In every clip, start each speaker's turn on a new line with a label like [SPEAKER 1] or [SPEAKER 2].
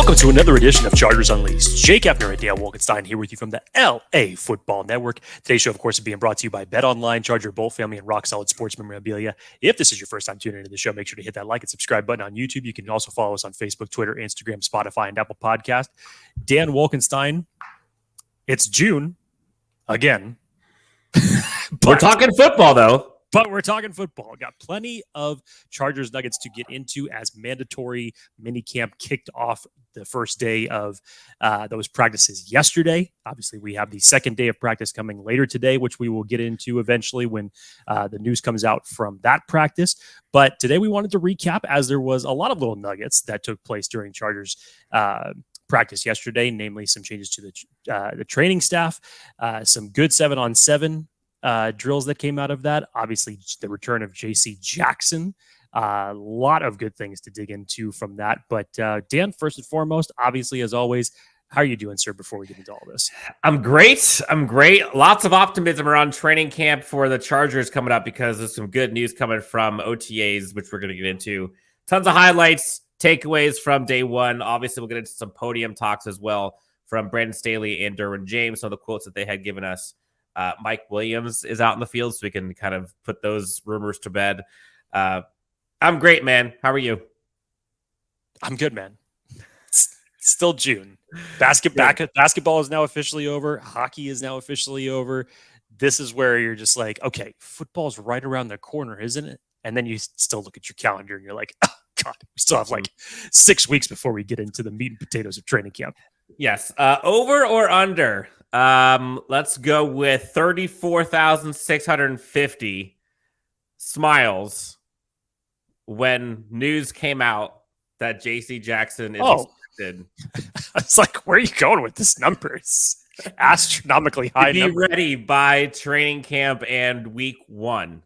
[SPEAKER 1] Welcome to another edition of Chargers Unleashed. Jake Hefner and Dale Wolkenstein here with you from the LA Network. Today's show, of course, is being brought to you by Bet Online, Charger Bolt Family, and Rock Solid Sports Memorabilia. If this is your first time tuning into the show, make sure to hit that like and subscribe button on YouTube. You can also follow us on Facebook, Twitter, Instagram, Spotify, and Apple Podcast. Dan Wolkenstein, it's June again.
[SPEAKER 2] We're talking football, though.
[SPEAKER 1] But we're talking football. We've got plenty of Chargers Nuggets to get into as mandatory minicamp kicked off the first day of those practices yesterday. Obviously, we have the second day of practice coming later today, which we will get into eventually when the news comes out from that practice. But today we wanted to recap, as there was a lot of little nuggets that took place during Chargers practice yesterday, namely some changes to the training staff, some good 7-on-7 drills that came out of that. Obviously, the return of J.C. Jackson. A lot of good things to dig into from that. But Dan, first and foremost, obviously, as always, how are you doing, sir, before we get into all this?
[SPEAKER 2] I'm great. Lots of optimism around training camp for the Chargers coming up because there's some good news coming from OTAs, which we're going to get into. Tons of highlights, takeaways from day one. Obviously, we'll get into some podium talks as well from Brandon Staley and Derwin James, some of the quotes that they had given us. Mike Williams is out in the field, so we can kind of put those rumors to bed. I'm great, man. How are you?
[SPEAKER 1] I'm good, man. It's still June. Basketball is now officially over. Hockey is now officially over. This is where you're just like, okay, football's right around the corner, isn't it? And then you still look at your calendar and you're like, oh, God, we still have like 6 weeks before we get into the meat and potatoes of training camp.
[SPEAKER 2] Yes. Over or under? Let's go with 34,650 smiles when news came out that J.C. Jackson is expected.
[SPEAKER 1] It's like, where are you going with this number? It's astronomically high.
[SPEAKER 2] Be ready by training camp and week one.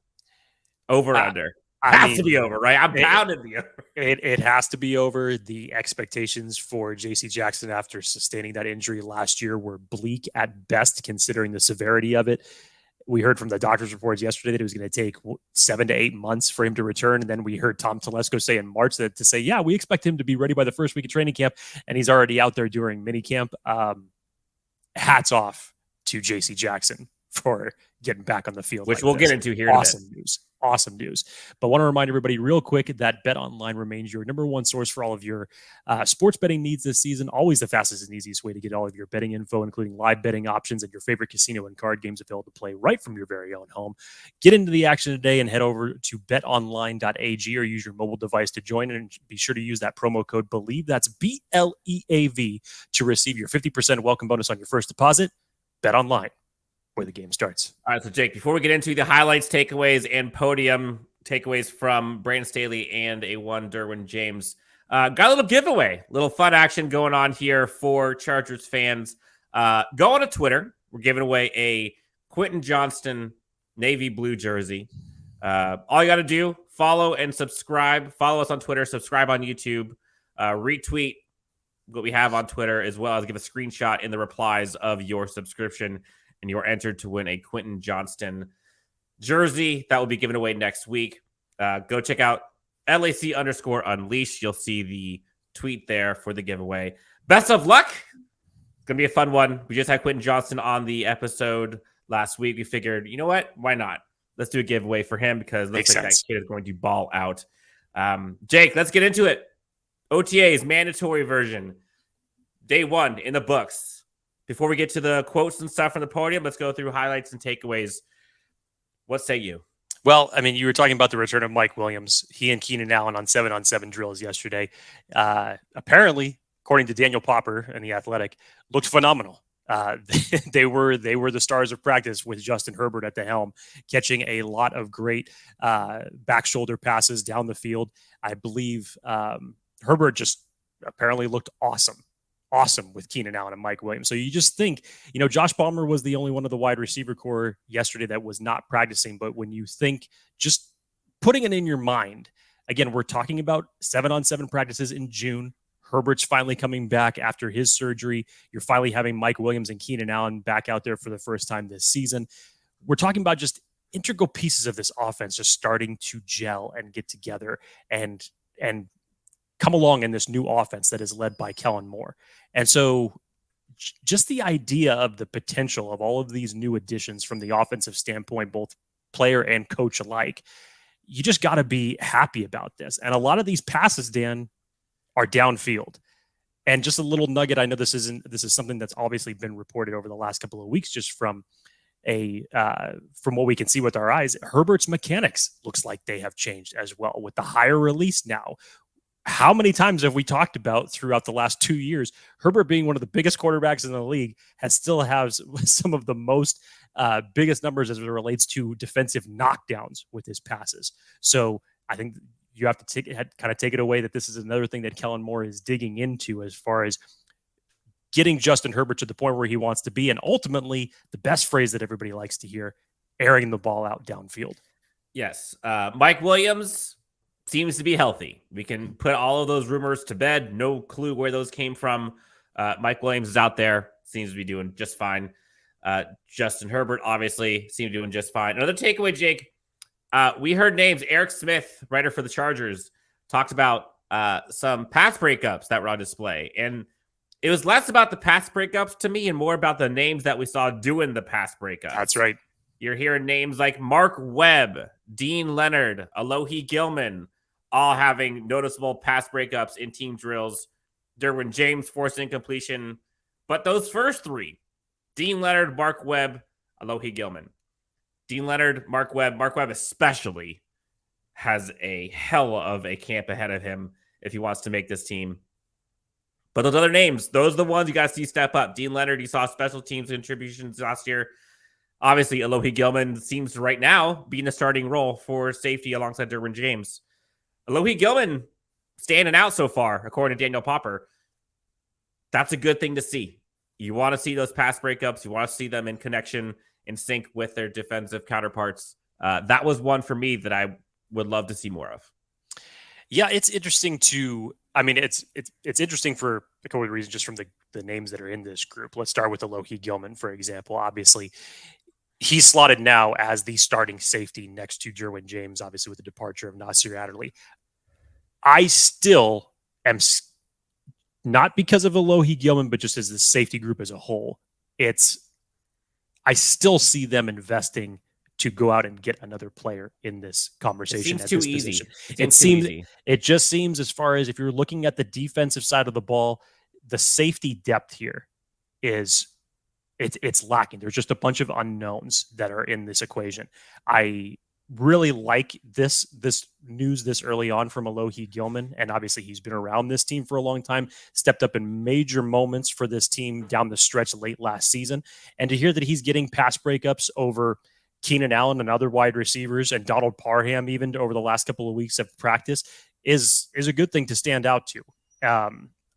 [SPEAKER 2] Over under. Has to be over, right? I'm pounding the over.
[SPEAKER 1] It has to be over. The expectations for J.C. Jackson after sustaining that injury last year were bleak at best, considering the severity of it. We heard from the doctor's reports yesterday that it was going to take 7 to 8 months for him to return. And then we heard Tom Telesco say in March to say, yeah, we expect him to be ready by the first week of training camp. And he's already out there during minicamp. Hats off to J.C. Jackson for getting back on the field.
[SPEAKER 2] Which we'll get into here in a bit.
[SPEAKER 1] Awesome news. But I want to remind everybody real quick that Bet Online remains your number one source for all of your sports betting needs this season. Always the fastest and easiest way to get all of your betting info, including live betting options and your favorite casino and card games available to play right from your very own home. Get into the action today and head over to betonline.ag or use your mobile device to join, and be sure to use that promo code BELIEVE. That's BLEAV to receive your 50% welcome bonus on your first deposit. Bet Online, where the game starts.
[SPEAKER 2] All right, so Jake, before we get into the highlights, takeaways, and podium takeaways from Brandon Staley and Derwin James, got a little giveaway, little fun action going on here for Chargers fans. Go on to Twitter. We're giving away a Quentin Johnston navy blue jersey. All you got to do, follow and subscribe. Follow us on Twitter, subscribe on YouTube, retweet what we have on Twitter, as well as give a screenshot in the replies of your subscription, and you're entered to win a Quentin Johnston jersey that will be given away next week. Go check out LAC_Unleashed. You'll see the tweet there for the giveaway. Best of luck. It's going to be a fun one. We just had Quentin Johnston on the episode last week. We figured, you know what? Why not? Let's do a giveaway for him because it looks like that kid is going to ball out. Jake, let's get into it. OTAs, mandatory version. Day one in the books. Before we get to the quotes and stuff from the podium, let's go through highlights and takeaways. What say you?
[SPEAKER 1] Well, I mean, you were talking about the return of Mike Williams. He and Keenan Allen on 7-on-7 drills yesterday. Apparently, according to Daniel Popper and The Athletic, looked phenomenal. They were the stars of practice with Justin Herbert at the helm, catching a lot of great back shoulder passes down the field. I believe Herbert just apparently looked awesome with Keenan Allen and Mike Williams. So you just think, Josh Palmer was the only one of the wide receiver core yesterday that was not practicing. But when you think, just putting it in your mind, again, we're talking about 7-on-7 practices in June. Herbert's finally coming back after his surgery. You're finally having Mike Williams and Keenan Allen back out there for the first time this season. We're talking about just integral pieces of this offense just starting to gel and get together and come along in this new offense that is led by Kellen Moore. And so just the idea of the potential of all of these new additions from the offensive standpoint, both player and coach alike, you just got to be happy about this. And a lot of these passes, Dan, are downfield. And just a little nugget, I know this is something that's obviously been reported over the last couple of weeks, just from what we can see with our eyes. Herbert's mechanics looks like they have changed as well with the higher release now. How many times have we talked about throughout the last 2 years, Herbert being one of the biggest quarterbacks in the league still has some of the most biggest numbers as it relates to defensive knockdowns with his passes. So I think you have to take it away that this is another thing that Kellen Moore is digging into as far as getting Justin Herbert to the point where he wants to be. And ultimately, the best phrase that everybody likes to hear, airing the ball out downfield.
[SPEAKER 2] Yes. Mike Williams seems to be healthy. We can put all of those rumors to bed. No clue where those came from. Mike Williams is out there. Seems to be doing just fine. Justin Herbert, obviously, seems to be doing just fine. Another takeaway, Jake. We heard names. Eric Smith, writer for the Chargers, talked about some pass breakups that were on display. And it was less about the pass breakups to me and more about the names that we saw doing the pass breakups.
[SPEAKER 1] That's right.
[SPEAKER 2] You're hearing names like Mark Webb, Dean Leonard, Alohi Gilman, all having noticeable pass breakups in team drills. Derwin James forced incompletion. But those first three, Dean Leonard, Mark Webb, Alohi Gilman. Dean Leonard, Mark Webb especially has a hell of a camp ahead of him if he wants to make this team. But those other names, those are the ones you got to see step up. Dean Leonard, you saw special teams contributions last year. Obviously, Alohi Gilman seems to right now be in a starting role for safety alongside Derwin James. Alohi Gilman standing out so far, according to Daniel Popper. That's a good thing to see. You want to see those pass breakups. You want to see them in connection, in sync with their defensive counterparts. That was one for me that I would love to see more of.
[SPEAKER 1] Yeah, it's interesting it's interesting for a couple of reasons, just from the names that are in this group. Let's start with Alohi Gilman, for example. Obviously, he's slotted now as the starting safety next to Derwin James, obviously with the departure of Nasir Adderley. I still am, not because of Alohi Gilman, but just as the safety group as a whole, I still see them investing to go out and get another player in this conversation.
[SPEAKER 2] It seems too easy.
[SPEAKER 1] It just seems, as far as if you're looking at the defensive side of the ball, the safety depth here it's lacking. There's just a bunch of unknowns that are in this equation. I really like this news this early on from Alohi Gilman, and obviously he's been around this team for a long time, stepped up in major moments for this team down the stretch late last season, and to hear that he's getting pass breakups over Keenan Allen and other wide receivers and Donald Parham even over the last couple of weeks of practice is a good thing to stand out to.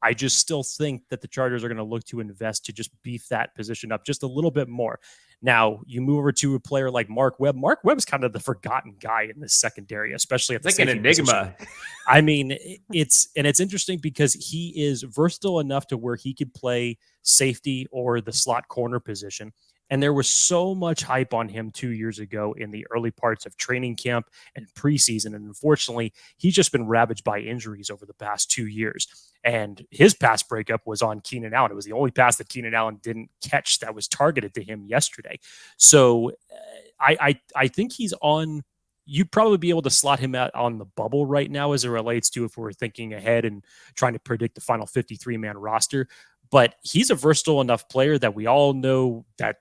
[SPEAKER 1] I just still think that the Chargers are going to look to invest to just beef that position up just a little bit more. Now, you move over to a player like Mark Webb. Mark Webb's kind of the forgotten guy in this secondary, especially at the
[SPEAKER 2] safety position. It's like an enigma.
[SPEAKER 1] I mean, it's interesting because he is versatile enough to where he could play safety or the slot corner position. And there was so much hype on him 2 years ago in the early parts of training camp and preseason. And unfortunately, he's just been ravaged by injuries over the past 2 years. And his pass breakup was on Keenan Allen. It was the only pass that Keenan Allen didn't catch that was targeted to him yesterday. So I think he's on. You'd probably be able to slot him out on the bubble right now as it relates to if we're thinking ahead and trying to predict the final 53-man roster. But he's a versatile enough player that we all know that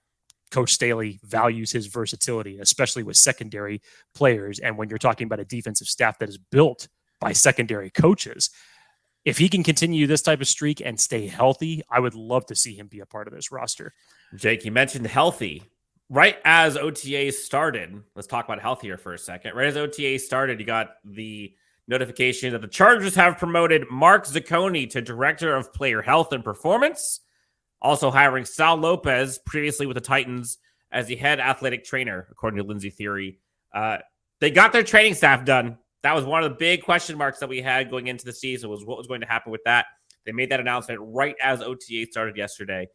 [SPEAKER 1] Coach Staley values his versatility, especially with secondary players. And when you're talking about a defensive staff that is built by secondary coaches, if he can continue this type of streak and stay healthy, I would love to see him be a part of this roster.
[SPEAKER 2] Jake, you mentioned healthy. Right as OTAs started, let's talk about health here for a second. Right as OTAs started, you got the notification that the Chargers have promoted Mark Zacconi to Director of Player Health and Performance. Also hiring Sal Lopez, previously with the Titans, as the head athletic trainer, according to Lindsey Theory. They got their training staff done. That was one of the big question marks that we had going into the season, was what was going to happen with that. They made that announcement right as OTA started yesterday.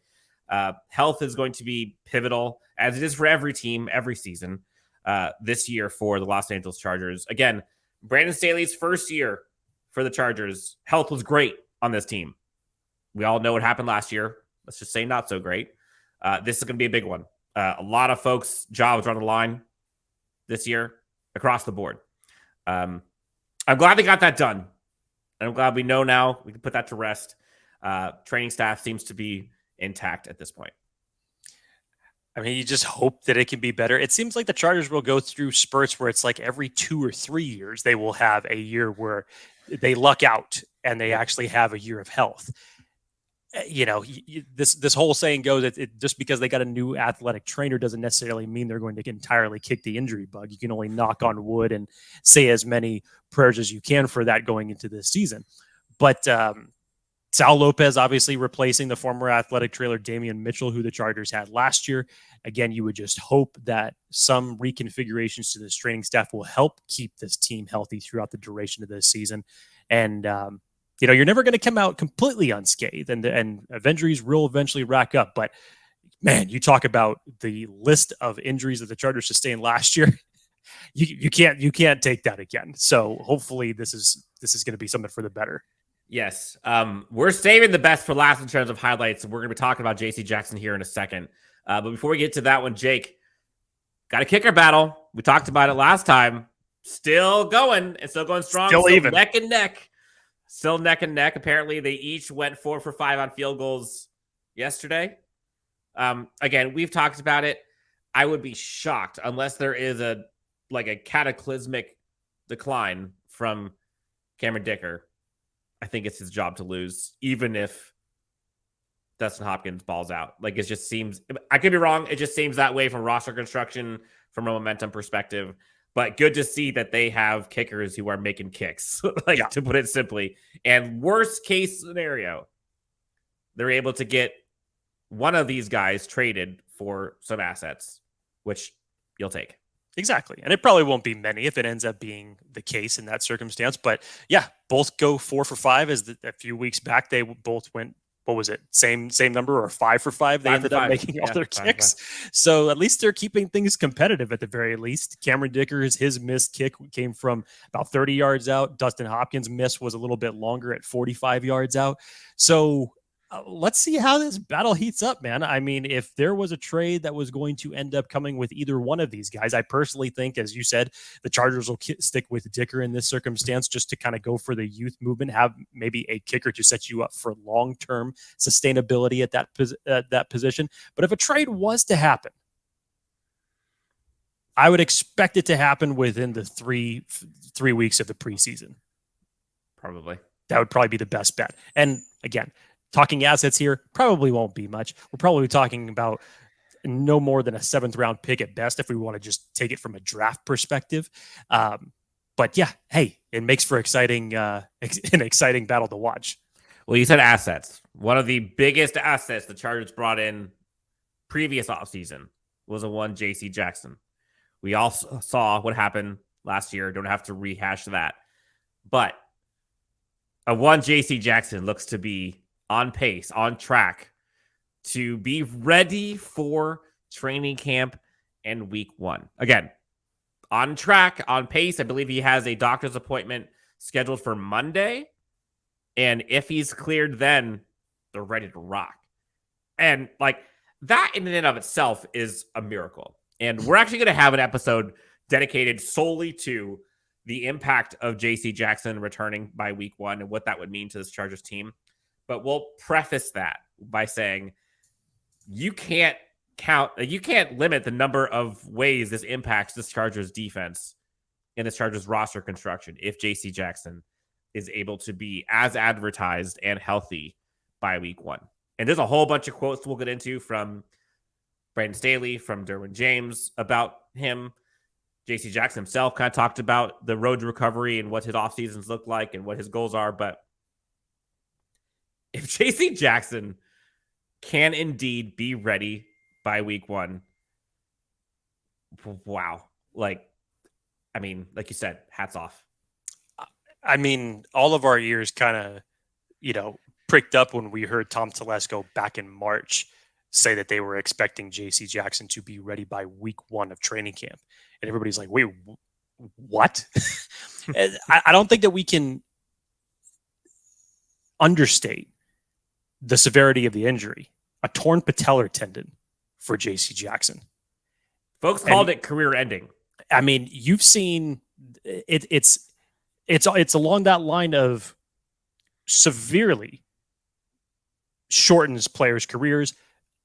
[SPEAKER 2] Health is going to be pivotal, as it is for every team, every season, this year for the Los Angeles Chargers. Again, Brandon Staley's first year for the Chargers. Health was great on this team. We all know what happened last year. Let's just say not so great. This is going to be a big one. A lot of folks' jobs are on the line this year across the board. I'm glad they got that done. And I'm glad we know now we can put that to rest. Training staff seems to be intact at this point.
[SPEAKER 1] I mean, you just hope that it can be better. It seems like the Chargers will go through spurts where it's like every 2 or 3 years, they will have a year where they luck out and they actually have a year of health. This whole saying goes, just because they got a new athletic trainer doesn't necessarily mean they're going to entirely kick the injury bug. You can only knock on wood and say as many prayers as you can for that going into this season. But Sal Lopez obviously replacing the former athletic trailer Damian Mitchell, who the Chargers had last year. Again, you would just hope that some reconfigurations to this training staff will help keep this team healthy throughout the duration of this season. And, you're never going to come out completely unscathed, and injuries will eventually rack up. But, man, you talk about the list of injuries that the Chargers sustained last year. You can't take that again. So hopefully this is going to be something for the better.
[SPEAKER 2] Yes. We're saving the best for last in terms of highlights. We're going to be talking about J.C. Jackson here in a second. But before we get to that one, Jake, got a kicker battle. We talked about it last time. Still going and still going strong.
[SPEAKER 1] Still even.
[SPEAKER 2] Neck and neck. Still neck and neck. Apparently, they each went 4 for 5 on field goals yesterday. Again, we've talked about it. I would be shocked unless there is a cataclysmic decline from Cameron Dicker. I think it's his job to lose, even if Dustin Hopkins balls out. It just seems, I could be wrong. It just seems that way from roster construction, from a momentum perspective. But good to see that they have kickers who are making kicks, to put it simply. And worst case scenario, they're able to get one of these guys traded for some assets, which you'll take.
[SPEAKER 1] Exactly. And it probably won't be many if it ends up being the case in that circumstance. But yeah, both go 4 for 5 a few weeks back. They both went, what was it? Same number, or 5 for 5. They ended up making all their kicks. So at least they're keeping things competitive at the very least. Cameron Dicker, his missed kick came from about 30 yards out. Dustin Hopkins' miss was a little bit longer at 45 yards out. So let's see how this battle heats up, man. I mean, if there was a trade that was going to end up coming with either one of these guys, I personally think, as you said, the Chargers will stick with Dicker in this circumstance just to kind of go for the youth movement, have maybe a kicker to set you up for long-term sustainability at that position. But if a trade was to happen, I would expect it to happen within the three weeks of the preseason.
[SPEAKER 2] Probably.
[SPEAKER 1] That would probably be the best bet. And again, talking assets here probably won't be much. We're probably talking about no more than a 7th round pick at best if we want to just take it from a draft perspective. But yeah, hey, it makes for an exciting battle to watch.
[SPEAKER 2] Well, you said assets. One of the biggest assets the Chargers brought in previous offseason was a one J.C. Jackson. We also saw what happened last year. Don't have to rehash that. But a one J.C. Jackson looks to be on pace, on track to be ready for training camp and week 1. Again, on track, on pace. I believe he has a doctor's appointment scheduled for Monday. And if he's cleared, then they're ready to rock. And that in and of itself is a miracle. And we're actually going to have an episode dedicated solely to the impact of J.C. Jackson returning by week 1 and what that would mean to this Chargers team. But we'll preface that by saying you can't limit the number of ways this impacts this Chargers defense and this Chargers roster construction if J.C. Jackson is able to be as advertised and healthy by week 1. And there's a whole bunch of quotes we'll get into from Brandon Staley, from Derwin James about him. J.C. Jackson himself kind of talked about the road to recovery and what his off seasons look like and what his goals are. But if J.C. Jackson can indeed be ready by week 1, wow. Like you said, hats off.
[SPEAKER 1] I mean, all of our ears kind of, pricked up when we heard Tom Telesco back in March say that they were expecting J.C. Jackson to be ready by week 1 of training camp. And everybody's like, wait, what? I don't think that we can understate the severity of the injury. A torn patellar tendon for J.C. Jackson.
[SPEAKER 2] Folks called it career-ending.
[SPEAKER 1] I mean, you've seen it. It's along that line of severely shortens players' careers.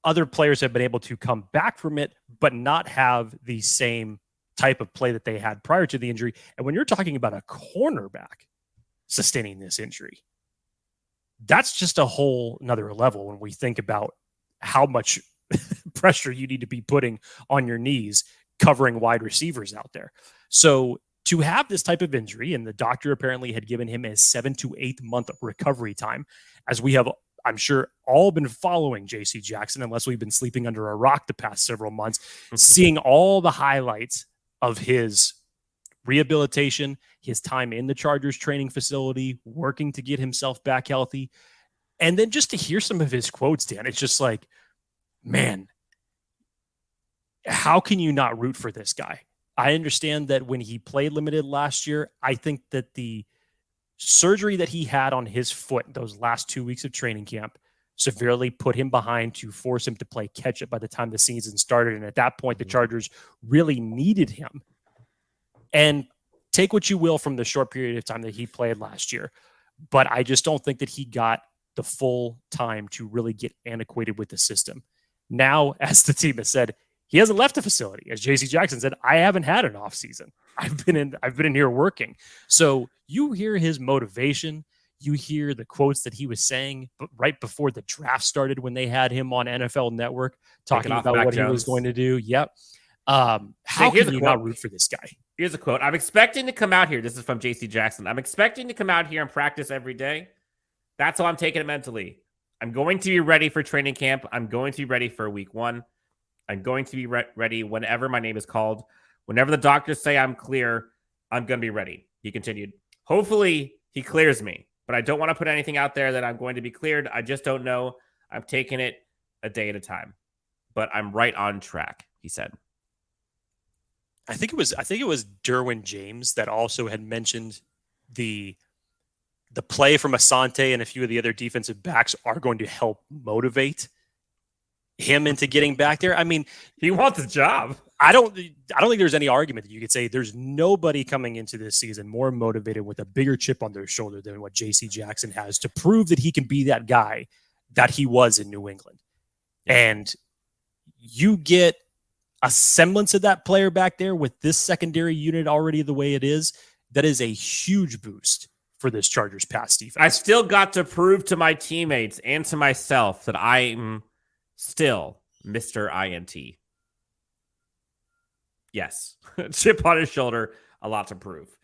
[SPEAKER 1] Other players have been able to come back from it, but not have the same type of play that they had prior to the injury. And when you're talking about a cornerback sustaining this injury, that's just a whole nother level when we think about how much pressure you need to be putting on your knees covering wide receivers out there. So to have this type of injury, and the doctor apparently had given him a 7 to 8 month recovery time, as we have, I'm sure, all been following J.C. Jackson, unless we've been sleeping under a rock the past several months, seeing all the highlights of his rehabilitation, his time in the Chargers training facility, working to get himself back healthy. And then just to hear some of his quotes, Dan, it's just like, man, how can you not root for this guy? I understand that when he played limited last year, I think that the surgery that he had on his foot those last 2 weeks of training camp severely put him behind to force him to play catch up by the time the season started. And at that point, the Chargers really needed him. And take what you will from the short period of time that he played last year, but I just don't think that he got the full time to really get antiquated with the system. Now, as the team has said, he hasn't left the facility. As J.C. Jackson said, I haven't had an off season. I've been in here working. So you hear his motivation. You hear the quotes that he was saying right before the draft started when they had him on NFL Network talking about what he was going to do. Yep. How can you not root for this guy?
[SPEAKER 2] Here's a quote. I'm expecting to come out here. This is from J.C. Jackson. I'm expecting to come out here and practice every day. That's how I'm taking it mentally. I'm going to be ready for training camp. I'm going to be ready for week 1. I'm going to be ready whenever my name is called. Whenever the doctors say I'm clear, I'm going to be ready. He continued. Hopefully he clears me, but I don't want to put anything out there that I'm going to be cleared. I just don't know. I'm taking it a day at a time, but I'm right on track, he said.
[SPEAKER 1] I think it was Derwin James that also had mentioned the play from Asante and a few of the other defensive backs are going to help motivate him into getting back there. I mean,
[SPEAKER 2] he wants a job.
[SPEAKER 1] I don't think there's any argument that you could say there's nobody coming into this season more motivated with a bigger chip on their shoulder than what J.C. Jackson has to prove that he can be that guy that he was in New England. And you get a semblance of that player back there with this secondary unit already the way it is. That is a huge boost for this Chargers pass defense.
[SPEAKER 2] I still got to prove to my teammates and to myself that I'm still Mr. INT. Yes. Chip on his shoulder, a lot to prove.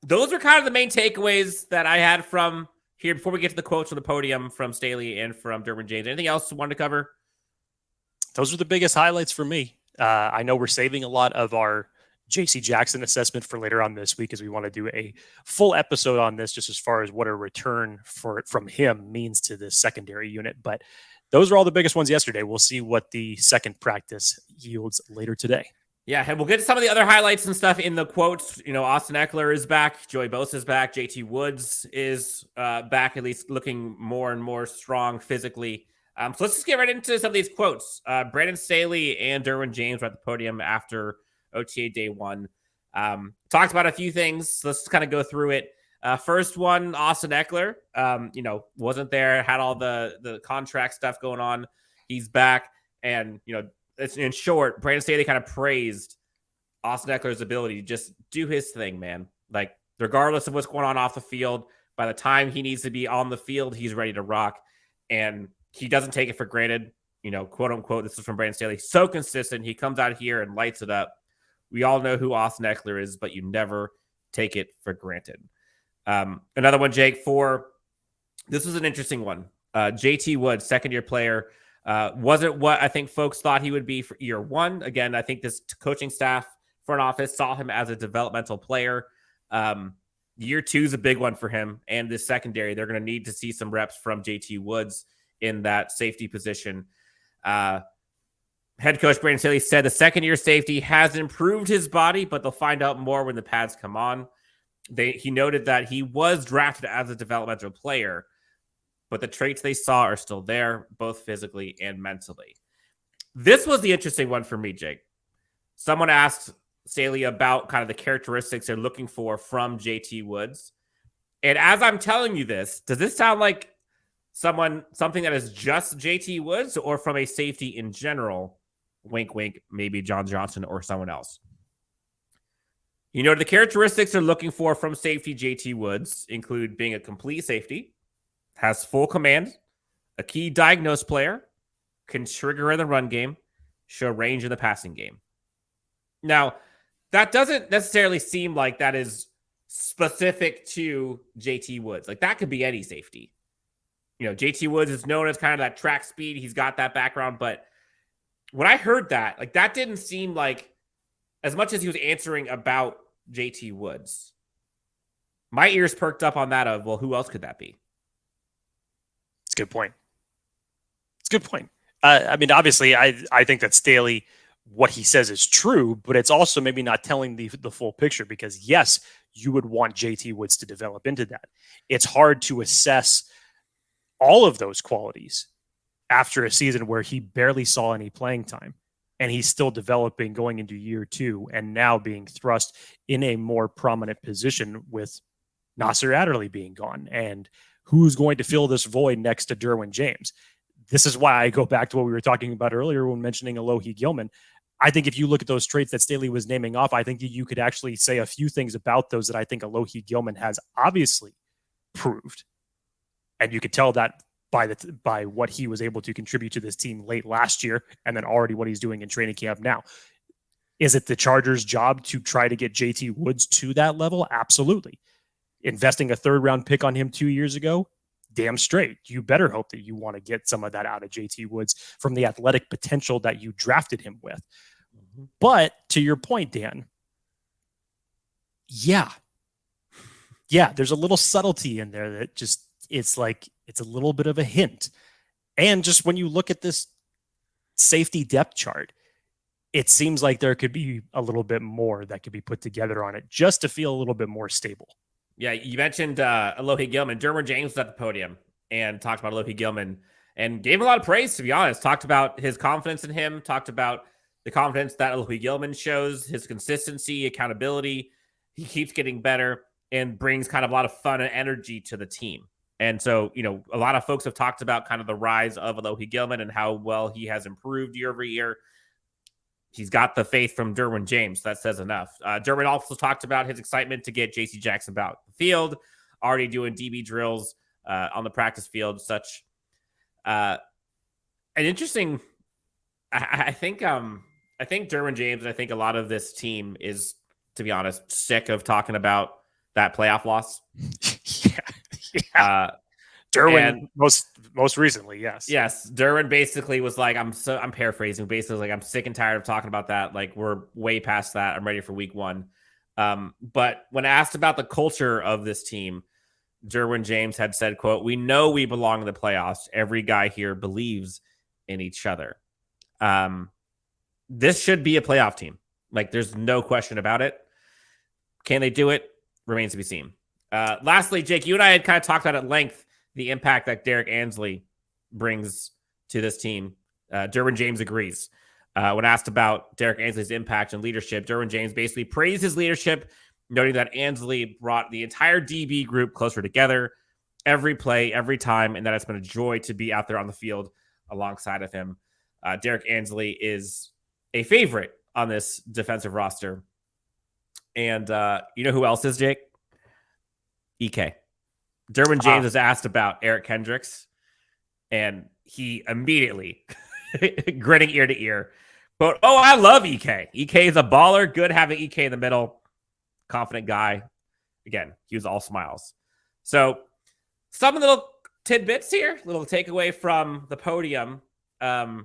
[SPEAKER 2] Those are kind of the main takeaways that I had from here before we get to the quotes from the podium from Staley and from Derwin James. Anything else you wanted to cover?
[SPEAKER 1] Those are the biggest highlights for me. I know we're saving a lot of our J.C. Jackson assessment for later on this week as we want to do a full episode on this just as far as what a return from him means to the secondary unit. But those are all the biggest ones yesterday. We'll see what the second practice yields later today.
[SPEAKER 2] Yeah, and we'll get to some of the other highlights and stuff in the quotes. You know, Austin Ekeler is back. Joey Bosa is back. JT Woods is back, at least looking more and more strong physically. So let's just get right into some of these quotes. Brandon Staley and Derwin James were at the podium after OTA day 1. Talked about a few things. So let's just kind of go through it. First one, Austin Ekeler, wasn't there, had all the contract stuff going on. He's back. And, in short, Brandon Staley kind of praised Austin Ekeler's ability to just do his thing, man. Like, regardless of what's going on off the field, by the time he needs to be on the field, he's ready to rock. And he doesn't take it for granted, quote unquote. This is from Brandon Staley. So consistent. He comes out here and lights it up. We all know who Austin Ekeler is, but you never take it for granted. Another one, Jake, this was an interesting one. JT Woods, second-year player, wasn't what I think folks thought he would be for year 1. Again, I think this coaching staff, front office, saw him as a developmental player. Year 2 is a big one for him, and this secondary, they're going to need to see some reps from JT Woods in that safety position. Head coach Brandon Staley said the second-year safety has improved his body, but they'll find out more when the pads come on. He noted that he was drafted as a developmental player, but the traits they saw are still there, both physically and mentally. This was the interesting one for me, Jake. Someone asked Staley about kind of the characteristics they're looking for from JT Woods. And as I'm telling you this, does this sound like something that is just JT Woods or from a safety in general? Wink, wink, maybe John Johnson or someone else. The characteristics they're looking for from safety JT Woods include being a complete safety, has full command, a key diagnosed player, can trigger in the run game, show range in the passing game. Now, that doesn't necessarily seem like that is specific to JT Woods. Like, that could be any safety. JT Woods is known as kind of that track speed. He's got that background. But when I heard that, like, that didn't seem like, as much as he was answering about JT Woods, my ears perked up on that of, well, who else could that be?
[SPEAKER 1] It's a good point. Obviously, I think that Staley, what he says is true, but it's also maybe not telling the full picture, because yes, you would want JT Woods to develop into that. It's hard to assess all of those qualities after a season where he barely saw any playing time, and he's still developing going into year 2 and now being thrust in a more prominent position with Nasir Adderley being gone. And who's going to fill this void next to Derwin James? This is why I go back to what we were talking about earlier when mentioning Alohi Gilman. I think if you look at those traits that Staley was naming off, I think that you could actually say a few things about those that I think Alohi Gilman has obviously proved. And you could tell that by what he was able to contribute to this team late last year, and then already what he's doing in training camp now. Is it the Chargers' job to try to get JT Woods to that level? Absolutely. Investing a 3rd-round pick on him 2 years ago? Damn straight. You better hope that you want to get some of that out of JT Woods from the athletic potential that you drafted him with. Mm-hmm. But to your point, Dan, yeah, there's a little subtlety in there that just, it's a little bit of a hint. And just when you look at this safety depth chart, it seems like there could be a little bit more that could be put together on it just to feel a little bit more stable.
[SPEAKER 2] Yeah, you mentioned Alohi Gilman. Derwin James was at the podium and talked about Alohi Gilman and gave him a lot of praise, to be honest. Talked about his confidence in him, talked about the confidence that Alohi Gilman shows, his consistency, accountability. He keeps getting better and brings kind of a lot of fun and energy to the team. And so, a lot of folks have talked about kind of the rise of Alohi Gilman and how well he has improved year over year. He's got the faith from Derwin James. That says enough. Derwin also talked about his excitement to get J.C. Jackson about the field, already doing DB drills on the practice field, such. An interesting, I think Derwin James, and I think a lot of this team is, to be honest, sick of talking about that playoff loss.
[SPEAKER 1] Yeah. Derwin most recently, yes.
[SPEAKER 2] Yes. Derwin basically was like, I'm paraphrasing, basically like, I'm sick and tired of talking about that. Like, we're way past that. I'm ready for week 1. But when asked about the culture of this team, Derwin James had said, quote, "We know we belong in the playoffs. Every guy here believes in each other." This should be a playoff team. Like, there's no question about it. Can they do it? Remains to be seen. Lastly, Jake, you and I had kind of talked about at length the impact that Derek Ansley brings to this team. Derwin James agrees. When asked about Derek Ansley's impact and leadership, Derwin James basically praised his leadership, noting that Ansley brought the entire DB group closer together every play, every time, and that it's been a joy to be out there on the field alongside of him. Derek Ansley is a favorite on this defensive roster. And you know who else is, Jake? EK. Derwin James was asked about Eric Kendricks, and he immediately, grinning ear to ear, but, "Oh, I love EK. EK is a baller. Good having EK in the middle. Confident guy." Again, he was all smiles. So some little tidbits here, little takeaway from the podium. I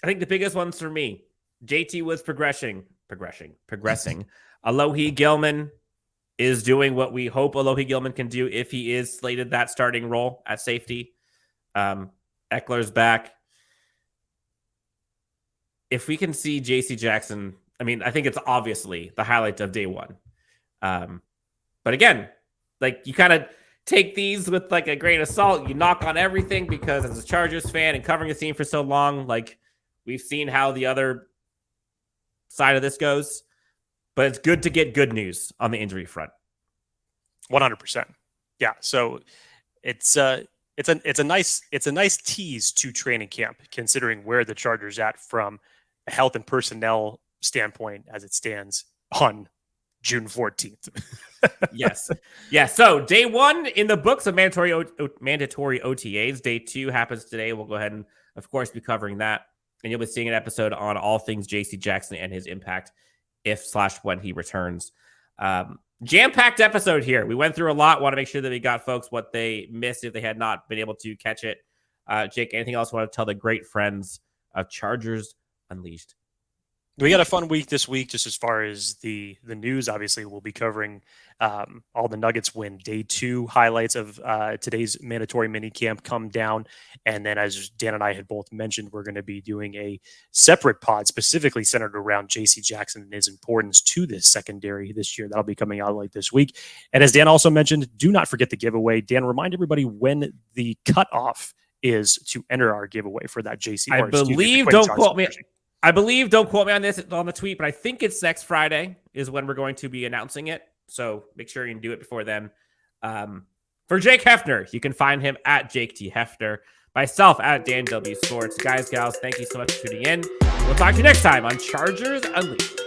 [SPEAKER 2] think the biggest ones for me, JT was progressing. Alohi Gilman is doing what we hope Alohi Gilman can do if he is slated that starting role at safety. Ekeler's back. If we can see J.C. Jackson, I mean, I think it's obviously the highlight of day 1. But again, like, you kind of take these with like a grain of salt. You knock on everything because as a Chargers fan and covering the team for so long, like we've seen how the other side of this goes. But it's good to get good news on the injury front.
[SPEAKER 1] 100%. Yeah. So it's a nice tease to training camp, considering where the Chargers at from a health and personnel standpoint as it stands on June 14th.
[SPEAKER 2] Yes. Yeah. So day 1 in the books of mandatory OTAs. Day 2 happens today. We'll go ahead and, of course, be covering that. And you'll be seeing an episode on all things JC Jackson and his impact if/when he returns. Jam-packed episode here. We went through a lot. Want to make sure that we got folks what they missed if they had not been able to catch it. Jake, anything else you want to tell the great friends of Chargers Unleashed?
[SPEAKER 1] We got a fun week this week, just as far as the news. Obviously, we'll be covering all the Nuggets win. Day 2 highlights of today's mandatory minicamp come down. And then, as Dan and I had both mentioned, we're going to be doing a separate pod specifically centered around JC Jackson and his importance to this secondary this year. That'll be coming out late this week. And as Dan also mentioned, do not forget the giveaway. Dan, remind everybody when the cutoff is to enter our giveaway for that JC.
[SPEAKER 2] I believe, don't quote me. I believe, don't quote me on this on the tweet, but I think it's next Friday is when we're going to be announcing it. So make sure you can do it before then. For Jake Hefner, you can find him at Jake T. Hefner. Myself at Dan W. Sports. Guys, gals, thank you so much for tuning in. We'll talk to you next time on Chargers Unleashed.